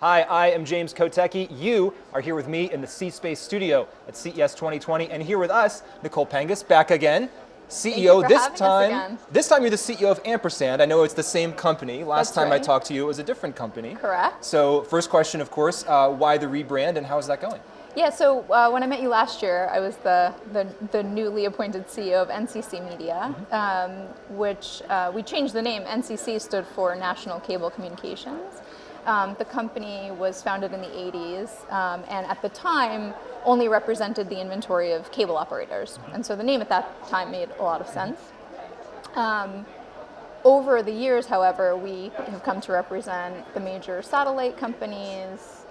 Hi, I am James Kotecki. You are here with me in the C-Space studio at CES 2020, and here with us, Nicolle Pangis, back again. CEO this time. This time you're the CEO of Ampersand. I know it's the same company. Last time I right. talked to you, it was a different company. Correct. So first question, of course, why the rebrand and how is that going? Yeah, so when I met you last year, I was the newly appointed CEO of NCC Media, which we changed the name. NCC stood for National Cable Communications. The company was founded in the 80s, and at the time only represented the inventory of cable operators. And so the name at that time made a lot of sense. Over the years, however, we have come to represent the major satellite companies,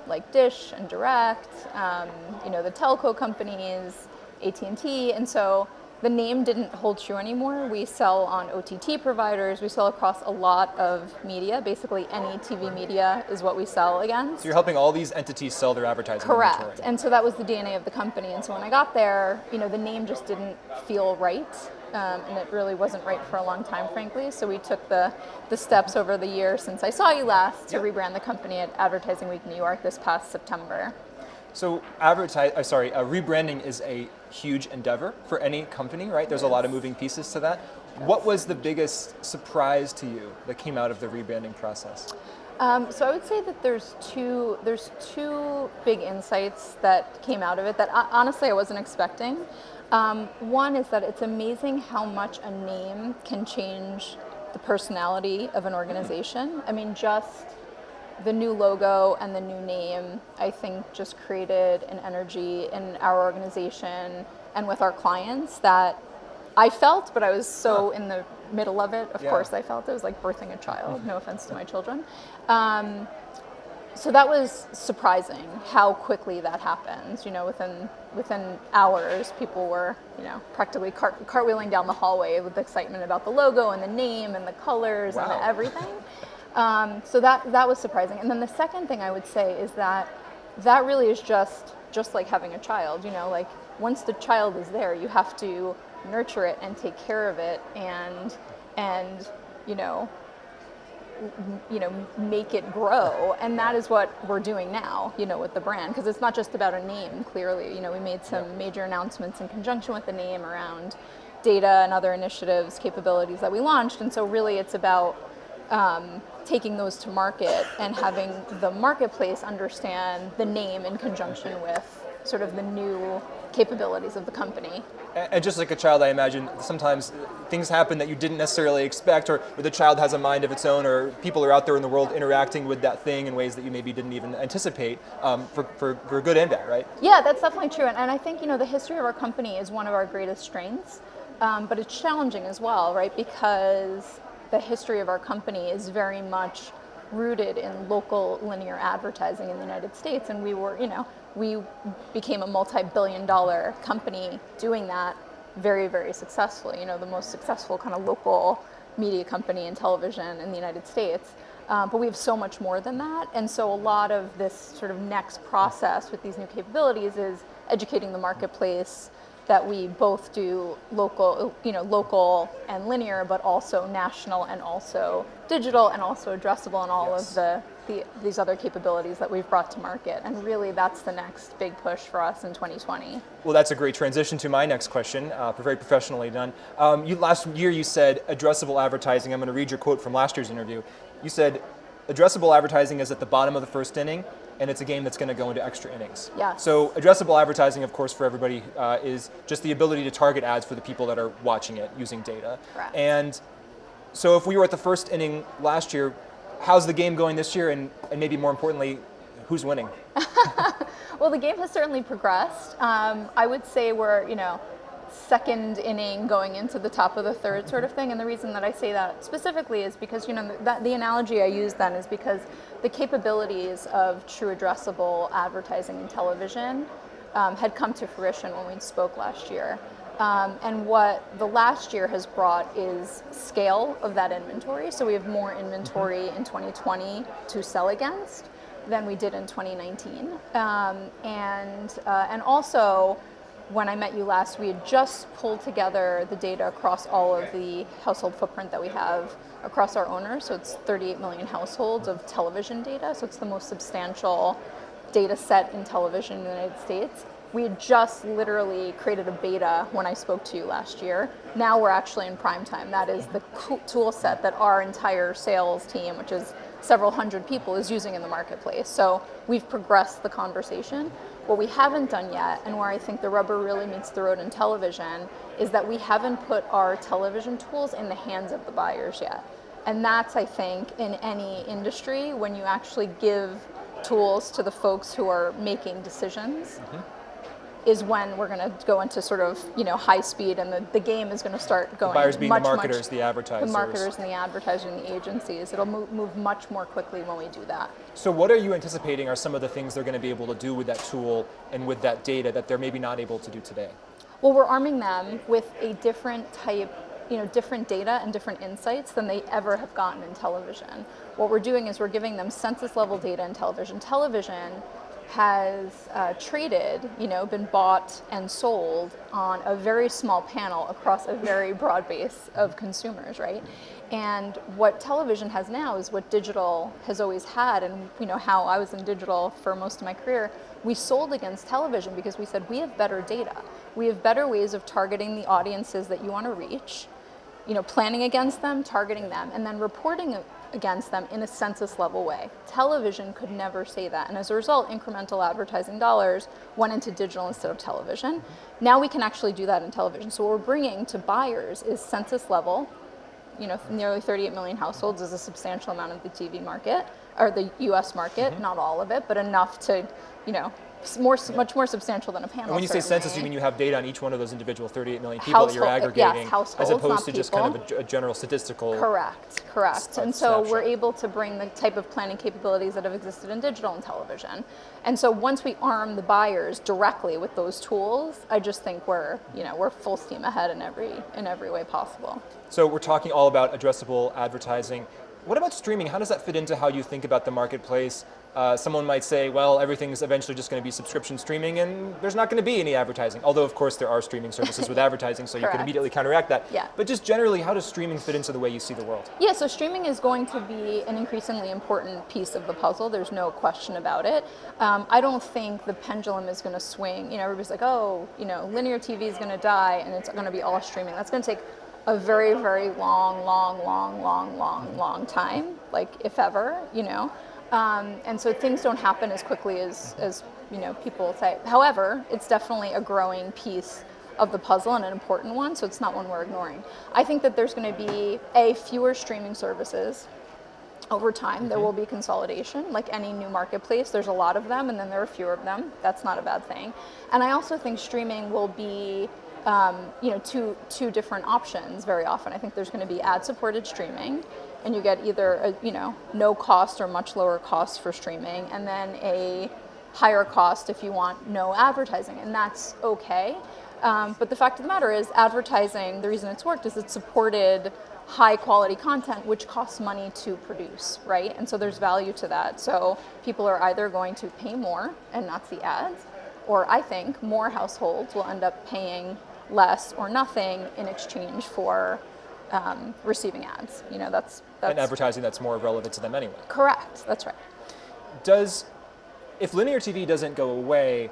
like Dish and Direct, the telco companies, AT&T, and so the name didn't hold true anymore. We sell on OTT providers, we sell across a lot of media. Basically any TV media is what we sell against. So you're helping all these entities sell their advertising Correct, inventory. and so that was the DNA of the company. And so when I got there, the name just didn't feel right. And it really wasn't right for a long time, frankly. So we took the steps over the years since I saw you last to rebrand the company at Advertising Week New York this past September. So rebranding is a huge endeavor for any company, right? There's a lot of moving pieces to that. Yes. What was the biggest surprise to you that came out of the rebranding process? So I would say that there's two big insights that came out of it that honestly I wasn't expecting. One is that it's amazing how much a name can change the personality of an organization. I mean, just the new logo and the new name, I think, just created an energy in our organization and with our clients that I felt, but I was so in the middle of it. Of course, I felt it was like birthing a child. No offense to my children. So that was surprising how quickly that happens. Within hours, people were, practically cartwheeling down the hallway with excitement about the logo and the name and the colors and everything. So that was surprising. And then the second thing I would say is that really is just like having a child. Like once the child is there, you have to nurture it and take care of it and make it grow. And that is what we're doing now, with the brand, because it's not just about a name. Clearly, we made some major announcements in conjunction with the name around data and other initiatives, capabilities that we launched. And so really it's about taking those to market and having the marketplace understand the name in conjunction with sort of the new capabilities of the company. And just like a child, I imagine sometimes things happen that you didn't necessarily expect, or the child has a mind of its own, or people are out there in the world interacting with that thing in ways that you maybe didn't even anticipate, for good and bad, right? Yeah, that's definitely true. And I think, the history of our company is one of our greatest strengths, but it's challenging as well, right? Because the history of our company is very much rooted in local linear advertising in the United States, and we became a multi-billion-dollar company doing that very, very successfully. The most successful kind of local media company in television in the United States. But we have so much more than that, and so a lot of this sort of next process with these new capabilities is educating the marketplace that we both do local and linear, but also national and also digital and also addressable and all of these other capabilities that we've brought to market. And really that's the next big push for us in 2020. Well, that's a great transition to my next question, very professionally done. Last year you said addressable advertising. I'm going to read your quote from last year's interview. You said, addressable advertising is at the bottom of the first inning, and it's a game that's going to go into extra innings. Yeah. So addressable advertising, of course, for everybody is just the ability to target ads for the people that are watching it using data. Correct. And so if we were at the first inning last year, how's the game going this year? And maybe more importantly, who's winning? Well, the game has certainly progressed. I would say we're, second inning going into the top of the third sort of thing. And the reason that I say that specifically is because, the analogy I use then is because the capabilities of true addressable advertising in television had come to fruition when we spoke last year. And what the last year has brought is scale of that inventory. So we have more inventory in 2020 to sell against than we did in 2019. And also, when I met you last, we had just pulled together the data across all of the household footprint that we have across our owners. So it's 38 million households of television data. So it's the most substantial data set in television in the United States. We had just literally created a beta when I spoke to you last year. Now we're actually in prime time. That is the tool set that our entire sales team, which is several hundred people, is using in the marketplace. So we've progressed the conversation. What we haven't done yet, and where I think the rubber really meets the road in television, is that we haven't put our television tools in the hands of the buyers yet. And that's, I think, in any industry, when you actually give tools to the folks who are making decisions, is when we're going to go into sort of, high speed, and the game is going to start going. The buyers being much, the marketers, the advertisers. The marketers and the advertisers and the agencies. It'll move much more quickly when we do that. So what are you anticipating are some of the things they're going to be able to do with that tool and with that data that they're maybe not able to do today? Well, we're arming them with a different type, different data and different insights than they ever have gotten in television. What we're doing is we're giving them census level data in television. Television has traded, been bought and sold on a very small panel across a very broad base of consumers, right? And what television has now is what digital has always had, and how I was in digital for most of my career. We sold against television because we said we have better data. We have better ways of targeting the audiences that you want to reach, planning against them, targeting them, and then reporting against them in a census level way. Television could never say that. And as a result, incremental advertising dollars went into digital instead of television. Now we can actually do that in television. So what we're bringing to buyers is census level. Nearly 38 million households is a substantial amount of the TV market, or the US market, not all of it, but enough to, much more substantial than a panel. And when you say certainly. census, you mean you have data on each one of those individual 38 million people that you're aggregating, yes, households, as opposed to not just people. kind of a general statistical. Correct. And so snapshot. we're able to bring the type of planning capabilities that have existed in digital and television. And so once we arm the buyers directly with those tools, I just think we're full steam ahead in every way possible. So we're talking all about addressable advertising. What about streaming? How does that fit into how you think about the marketplace? Someone might say, well, everything's eventually just going to be subscription streaming and there's not going to be any advertising. Although, of course, there are streaming services with advertising, so you can immediately counteract that. Yeah. But just generally, how does streaming fit into the way you see the world? Yeah, so streaming is going to be an increasingly important piece of the puzzle. There's no question about it. I don't think the pendulum is going to swing. Everybody's like, linear TV is going to die and it's going to be all streaming. That's going to take a very, very long time, like if ever, and so things don't happen as quickly as people say. However, it's definitely a growing piece of the puzzle and an important one, so it's not one we're ignoring. I think that there's going to be fewer streaming services over time. There will be consolidation, like any new marketplace. There's a lot of them, and then there are fewer of them. That's not a bad thing. And I also think streaming will be two different options very often. I think there's going to be ad-supported streaming, and you get either no cost or much lower cost for streaming, and then a higher cost if you want no advertising, and that's okay. But the fact of the matter is, advertising, the reason it's worked is it supported high quality content, which costs money to produce, right? And so there's value to that. So people are either going to pay more and not see ads, or I think more households will end up paying less or nothing in exchange for receiving ads. That's and advertising that's more relevant to them anyway. Correct. That's right. If linear TV doesn't go away,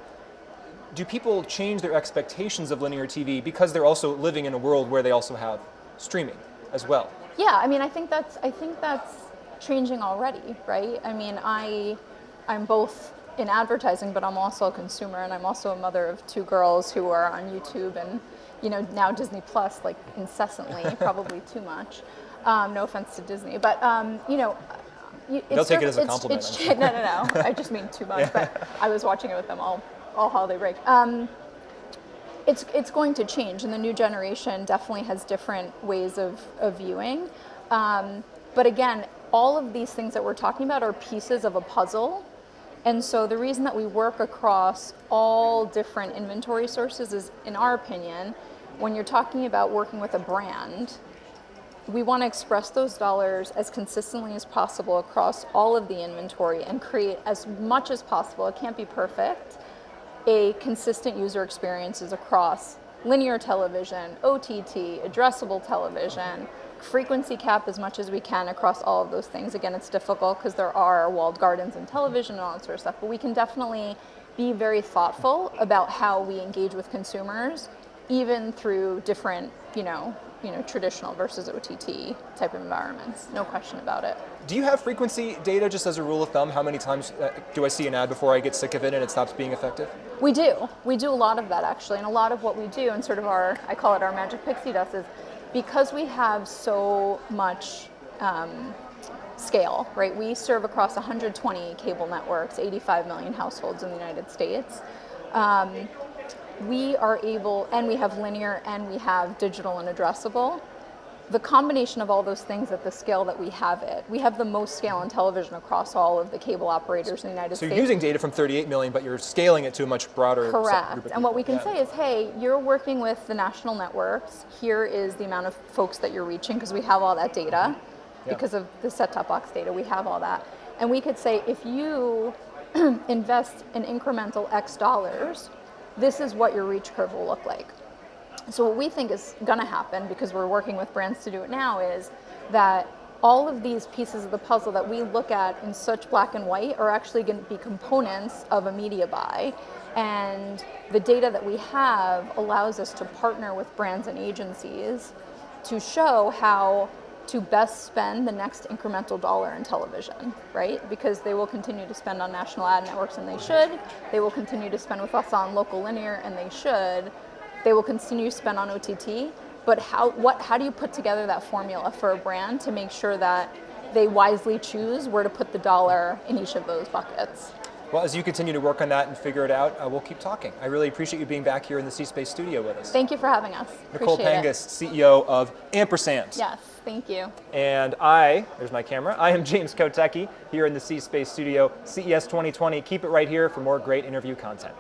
do people change their expectations of linear TV because they're also living in a world where they also have streaming as well? Yeah, I think that's changing already, right? I'm both in advertising, but I'm also a consumer, and I'm also a mother of two girls who are on YouTube and now Disney Plus, like incessantly, probably too much. No offense to Disney, but they'll take it as a compliment. No. I just mean too much. But I was watching it with them all holiday break. It's going to change, and the new generation definitely has different ways of viewing. But again, all of these things that we're talking about are pieces of a puzzle. And so the reason that we work across all different inventory sources is, in our opinion, when you're talking about working with a brand, we want to express those dollars as consistently as possible across all of the inventory and create as much as possible, it can't be perfect, a consistent user experiences across linear television, OTT, addressable television, frequency cap as much as we can across all of those things. Again, it's difficult because there are walled gardens in television and all that sort of stuff, but we can definitely be very thoughtful about how we engage with consumers, even through different, traditional versus OTT type of environments. No question about it. Do you have frequency data just as a rule of thumb? How many times do I see an ad before I get sick of it and it stops being effective? We do. We do a lot of that actually, and a lot of what we do, and sort of I call it our magic pixie dust, is because we have so much scale, right? We serve across 120 cable networks, 85 million households in the United States. We are able, and we have linear and we have digital and addressable. The combination of all those things at the scale that we have we have the most scale in television across all of the cable operators in the United States. So you're using data from 38 million, but you're scaling it to a much broader Correct. group of And what we people. can say is, hey, you're working with the national networks. Here is the amount of folks that you're reaching, because we have all that data. Because of the set-top box data, we have all that. And we could say, if you invest an incremental X dollars, this is what your reach curve will look like. So what we think is going to happen, because we're working with brands to do it now, is that all of these pieces of the puzzle that we look at in such black and white are actually going to be components of a media buy. And the data that we have allows us to partner with brands and agencies to show how to best spend the next incremental dollar in television, right? Because they will continue to spend on national ad networks, and they should. They will continue to spend with us on local linear, and they should. They will continue to spend on OTT. But how do you put together that formula for a brand to make sure that they wisely choose where to put the dollar in each of those buckets? Well, as you continue to work on that and figure it out, we'll keep talking. I really appreciate you being back here in the C-Space studio with us. Thank you for having us. Nicolle Appreciate Pangis, it. CEO of Ampersand. Yes, thank you. And there's my camera, I am James Kotecki here in the C-Space studio, CES 2020. Keep it right here for more great interview content.